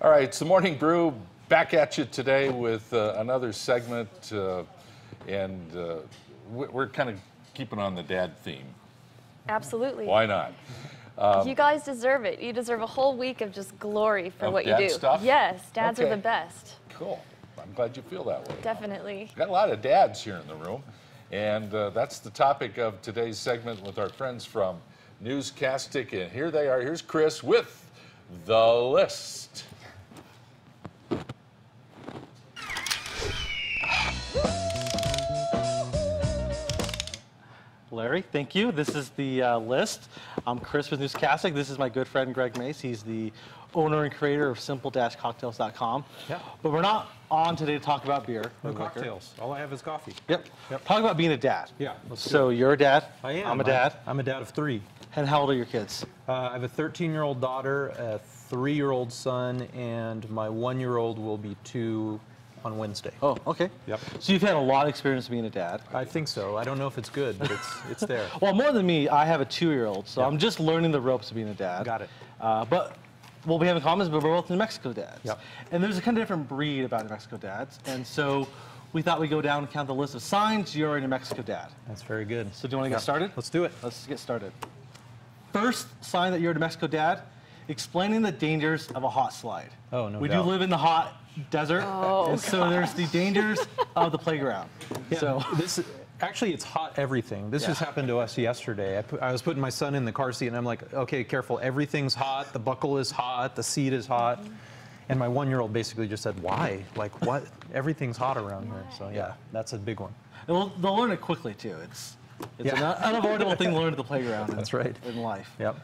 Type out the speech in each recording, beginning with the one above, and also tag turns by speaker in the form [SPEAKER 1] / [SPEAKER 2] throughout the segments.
[SPEAKER 1] All right, it's the Morning Brew back at you today with another segment, and we're kind of keeping on the dad theme.
[SPEAKER 2] Absolutely.
[SPEAKER 1] Why not?
[SPEAKER 2] You guys deserve it. You deserve a whole week of just glory for what you do.
[SPEAKER 1] Stuff?
[SPEAKER 2] Yes, dads
[SPEAKER 1] Okay.
[SPEAKER 2] are the best.
[SPEAKER 1] Cool. I'm glad you feel that way.
[SPEAKER 2] Definitely.
[SPEAKER 1] Got a lot of dads here in the room, and that's the topic of today's segment with our friends from NewsCastic, and here they are. Here's Chris with the list.
[SPEAKER 3] Larry, thank you. This is the list. I'm Chris with NewsCastic. This is my good friend Greg Mace. He's the owner and creator of simple-cocktails.com.
[SPEAKER 4] Yeah.
[SPEAKER 3] But we're not on today to talk about beer.
[SPEAKER 4] No cocktails. All I have is coffee.
[SPEAKER 3] Yep. Talk about being a dad.
[SPEAKER 4] Yeah.
[SPEAKER 3] So you're a dad.
[SPEAKER 4] I am.
[SPEAKER 3] I'm a dad.
[SPEAKER 4] I'm a dad of 3.
[SPEAKER 3] And how old are your kids?
[SPEAKER 4] I have a 13-year-old daughter, a 3-year-old son, and my 1-year-old will be 2 on Wednesday.
[SPEAKER 3] Oh, okay.
[SPEAKER 4] Yep.
[SPEAKER 3] So you've had a lot of experience being a dad.
[SPEAKER 4] I think so. I don't know if it's good, but it's there.
[SPEAKER 3] Well, more than me, I have a 2-year-old, so
[SPEAKER 4] Yep.
[SPEAKER 3] I'm just learning the ropes of being a dad.
[SPEAKER 4] Got it.
[SPEAKER 3] But what we have in common is we're both New Mexico dads.
[SPEAKER 4] Yep.
[SPEAKER 3] And there's a kind of different breed about New Mexico dads. And so we thought we'd go down and count the list of signs you're a New Mexico dad.
[SPEAKER 4] That's very good.
[SPEAKER 3] So do you want to get started?
[SPEAKER 4] Let's do it.
[SPEAKER 3] Let's get started. First sign that you're a New Mexico dad, explaining the dangers of a hot slide.
[SPEAKER 4] Oh, no
[SPEAKER 3] We
[SPEAKER 4] doubt.
[SPEAKER 3] do live in the hot desert, and so there's the dangers of the playground.
[SPEAKER 4] Yeah,
[SPEAKER 3] So
[SPEAKER 4] actually, it's hot everything. This
[SPEAKER 3] Yeah.
[SPEAKER 4] just happened to us yesterday. I was putting my son in the car seat, and I'm like, okay, careful. Everything's hot. The buckle is hot. The seat is hot. And my 1-year-old basically just said, why? Like, what? Everything's hot around here. So, yeah, that's a big one.
[SPEAKER 3] they'll learn it quickly, too. It's
[SPEAKER 4] Yeah.
[SPEAKER 3] an unavoidable thing to learn at the playground
[SPEAKER 4] That's right.
[SPEAKER 3] in life.
[SPEAKER 4] Yep.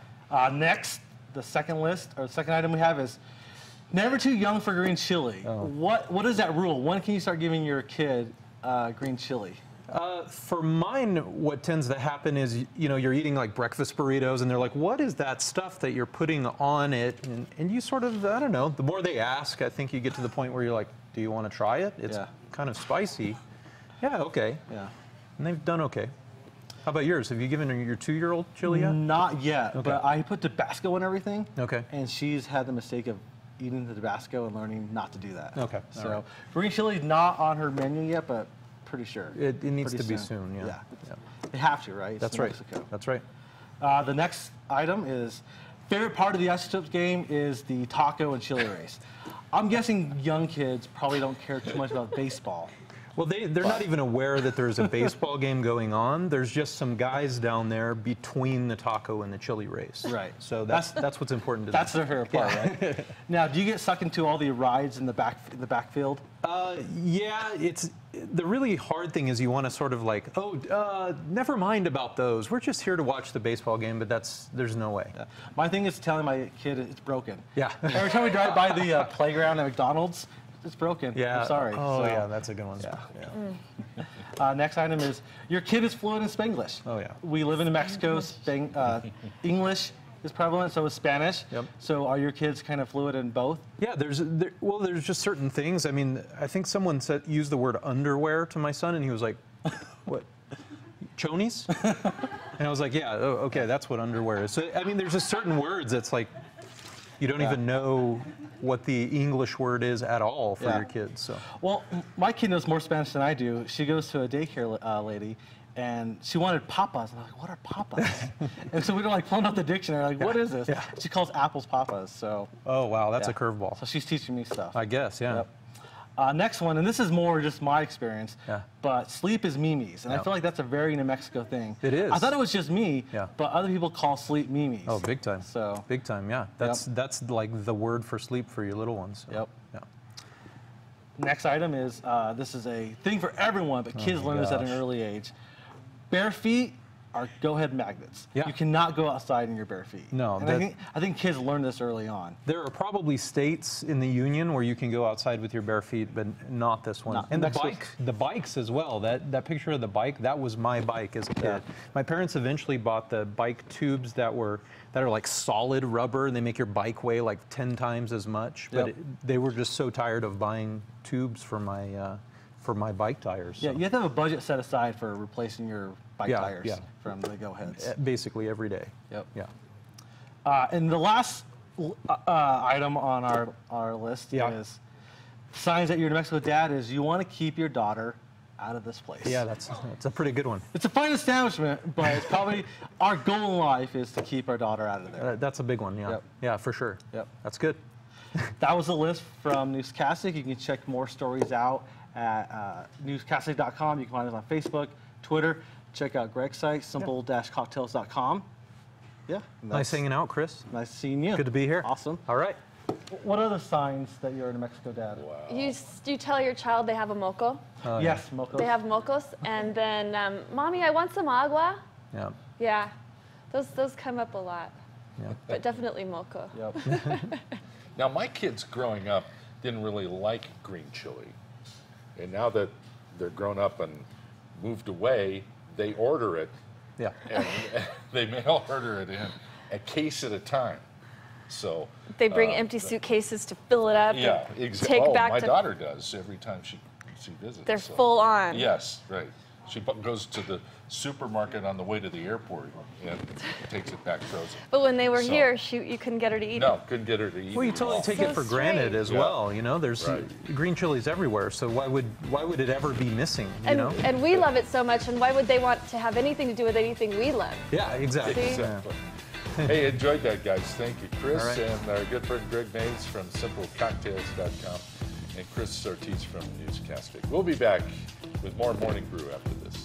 [SPEAKER 3] Next, the second item we have is never too young for green chili.
[SPEAKER 4] Oh.
[SPEAKER 3] What is that rule? When can you start giving your kid green chili?
[SPEAKER 4] For mine, what tends to happen is, you're eating like breakfast burritos, and they're like, what is that stuff that you're putting on it? And you sort of, I don't know, the more they ask, I think you get to the point where you're like, do you want to try it? It's kind of spicy. Yeah, okay.
[SPEAKER 3] Yeah.
[SPEAKER 4] And they've done okay. How about yours? Have you given your 2-year-old chili yet?
[SPEAKER 3] Not yet,
[SPEAKER 4] Okay.
[SPEAKER 3] but I put Tabasco in everything.
[SPEAKER 4] Okay.
[SPEAKER 3] And she's had the mistake of eating the Tabasco and learning not to do that.
[SPEAKER 4] Okay, all
[SPEAKER 3] So
[SPEAKER 4] right.
[SPEAKER 3] green chili's not on her menu yet, but pretty sure.
[SPEAKER 4] It needs
[SPEAKER 3] Pretty
[SPEAKER 4] to be soon, yeah.
[SPEAKER 3] They have to, right? It's
[SPEAKER 4] That's
[SPEAKER 3] New
[SPEAKER 4] right.
[SPEAKER 3] Mexico.
[SPEAKER 4] That's right.
[SPEAKER 3] The next item is favorite part of the Isotopes game is the taco and chili race. I'm guessing young kids probably don't care too much about baseball.
[SPEAKER 4] Well, they're not even aware that there's a baseball game going on. There's just some guys down there between the taco and the chili race.
[SPEAKER 3] Right.
[SPEAKER 4] So that's what's important to them.
[SPEAKER 3] That's their favorite part, right? Now, do you get sucked into all the rides in the backfield?
[SPEAKER 4] Yeah, it's the really hard thing is you want to sort of like, never mind about those. We're just here to watch the baseball game, but there's no way.
[SPEAKER 3] Yeah. My thing is telling my kid it's broken.
[SPEAKER 4] Yeah.
[SPEAKER 3] Every time we drive by the playground at McDonald's, it's broken.
[SPEAKER 4] Yeah.
[SPEAKER 3] I'm sorry.
[SPEAKER 4] Oh,
[SPEAKER 3] So,
[SPEAKER 4] yeah, that's a good one.
[SPEAKER 3] Yeah. Next item is your kid is fluent in Spanglish.
[SPEAKER 4] Oh, yeah.
[SPEAKER 3] We live in New Mexico. English is prevalent, so is Spanish.
[SPEAKER 4] Yep.
[SPEAKER 3] So are your kids kind of fluent in both?
[SPEAKER 4] Yeah, there's just certain things. I mean, I think someone used the word underwear to my son, and he was like, "What? Chonies?" And I was like, "Yeah, okay, that's what underwear is." So I mean, there's just certain words that's like you don't even know what the English word is at all for your kids. So.
[SPEAKER 3] Well, my kid knows more Spanish than I do. She goes to a daycare lady, and she wanted papas. And I'm like, what are papas? And so we were like pulling up the dictionary, like, what is this?
[SPEAKER 4] Yeah.
[SPEAKER 3] She calls apples papas. So.
[SPEAKER 4] Oh wow, that's
[SPEAKER 3] Yeah.
[SPEAKER 4] a curveball.
[SPEAKER 3] So she's teaching me stuff.
[SPEAKER 4] I guess, yeah.
[SPEAKER 3] Yep. Next one, and this is more just my experience, but sleep is Meemees, and I feel like that's a very New Mexico thing.
[SPEAKER 4] It is.
[SPEAKER 3] I thought it was just me,
[SPEAKER 4] Yeah.
[SPEAKER 3] but other people call sleep Meemees.
[SPEAKER 4] Oh, big time.
[SPEAKER 3] So.
[SPEAKER 4] Big time, yeah. That's like the word for sleep for your little ones. So,
[SPEAKER 3] Yep.
[SPEAKER 4] Yeah.
[SPEAKER 3] Next item is, this is a thing for everyone, but kids learn this at an early age. Bare feet are go-ahead magnets.
[SPEAKER 4] Yeah.
[SPEAKER 3] You cannot go outside in your bare feet.
[SPEAKER 4] No,
[SPEAKER 3] And I think kids learn this early on.
[SPEAKER 4] There are probably states in the union where you can go outside with your bare feet, but not this one.
[SPEAKER 3] Not
[SPEAKER 4] And
[SPEAKER 3] Mexico.
[SPEAKER 4] the bikes as well. That picture of the bike, that was my bike as a kid. My parents eventually bought the bike tubes that are like solid rubber, and they make your bike weigh like 10 times as much. But they were just so tired of buying tubes for my bike tires.
[SPEAKER 3] Yeah,
[SPEAKER 4] So.
[SPEAKER 3] you have to have a budget set aside for replacing your bike tires from the go-aheads.
[SPEAKER 4] Basically every day.
[SPEAKER 3] Yep.
[SPEAKER 4] Yeah.
[SPEAKER 3] And the last item on our list
[SPEAKER 4] Yeah.
[SPEAKER 3] is signs that you're a New Mexico dad is you want to keep your daughter out of this place.
[SPEAKER 4] Yeah, that's a pretty good one.
[SPEAKER 3] It's a fine establishment, but it's probably our goal in life is to keep our daughter out of there.
[SPEAKER 4] That's a big one. Yeah.
[SPEAKER 3] Yep.
[SPEAKER 4] Yeah, for sure.
[SPEAKER 3] Yep.
[SPEAKER 4] That's good.
[SPEAKER 3] That was a list from NewsCastic. You can check more stories out at newscastic.com. You can find us on Facebook, Twitter. Check out Greg's site, simple-cocktails.com. Yeah.
[SPEAKER 4] Nice hanging out, Chris.
[SPEAKER 3] Nice seeing you.
[SPEAKER 4] Good to be here.
[SPEAKER 3] Awesome.
[SPEAKER 4] All right.
[SPEAKER 3] What other signs that you're a New Mexico dad?
[SPEAKER 1] Wow.
[SPEAKER 2] You tell your child they have a moco.
[SPEAKER 3] Yes, Moko.
[SPEAKER 2] They have mocos, and then, Mommy, I want some agua.
[SPEAKER 4] Yeah.
[SPEAKER 2] Yeah, those come up a lot,
[SPEAKER 4] Yeah.
[SPEAKER 2] but definitely moco.
[SPEAKER 3] Yep.
[SPEAKER 1] Now, my kids growing up didn't really like green chili. And now that they're grown up and moved away, they order it,
[SPEAKER 4] Yeah.
[SPEAKER 1] and they mail order it in a case at a time. So
[SPEAKER 2] They bring empty suitcases to fill it up.
[SPEAKER 1] yeah,
[SPEAKER 2] and
[SPEAKER 1] exactly.
[SPEAKER 2] Take
[SPEAKER 1] Oh,
[SPEAKER 2] back
[SPEAKER 1] my
[SPEAKER 2] to.
[SPEAKER 1] daughter does every time she visits.
[SPEAKER 2] They're
[SPEAKER 1] so.
[SPEAKER 2] full on.
[SPEAKER 1] Yes, right. She goes to the supermarket on the way to the airport and takes it back frozen.
[SPEAKER 2] But when they were
[SPEAKER 1] So-
[SPEAKER 2] here, shoot, you couldn't get her to eat
[SPEAKER 1] No,
[SPEAKER 2] it.
[SPEAKER 1] couldn't get her to eat.
[SPEAKER 4] Well, you
[SPEAKER 1] it
[SPEAKER 4] totally
[SPEAKER 1] all.
[SPEAKER 4] take
[SPEAKER 2] So
[SPEAKER 4] it for granted
[SPEAKER 2] strange.
[SPEAKER 4] as
[SPEAKER 1] Yeah.
[SPEAKER 4] well. You know, there's
[SPEAKER 1] Right.
[SPEAKER 4] green chilies everywhere. So why would it ever be missing? You
[SPEAKER 2] And,
[SPEAKER 4] know?
[SPEAKER 2] and we love it so much, and why would they want to have anything to do with anything we love?
[SPEAKER 4] Yeah, exactly.
[SPEAKER 2] See?
[SPEAKER 1] Exactly. Hey, enjoyed that, guys. Thank you, Chris,
[SPEAKER 4] All right.
[SPEAKER 1] and our good friend Greg Mays from simplecocktails.com, and Chris Ortiz from NewsCastic. We'll be back with more Morning Brew after this.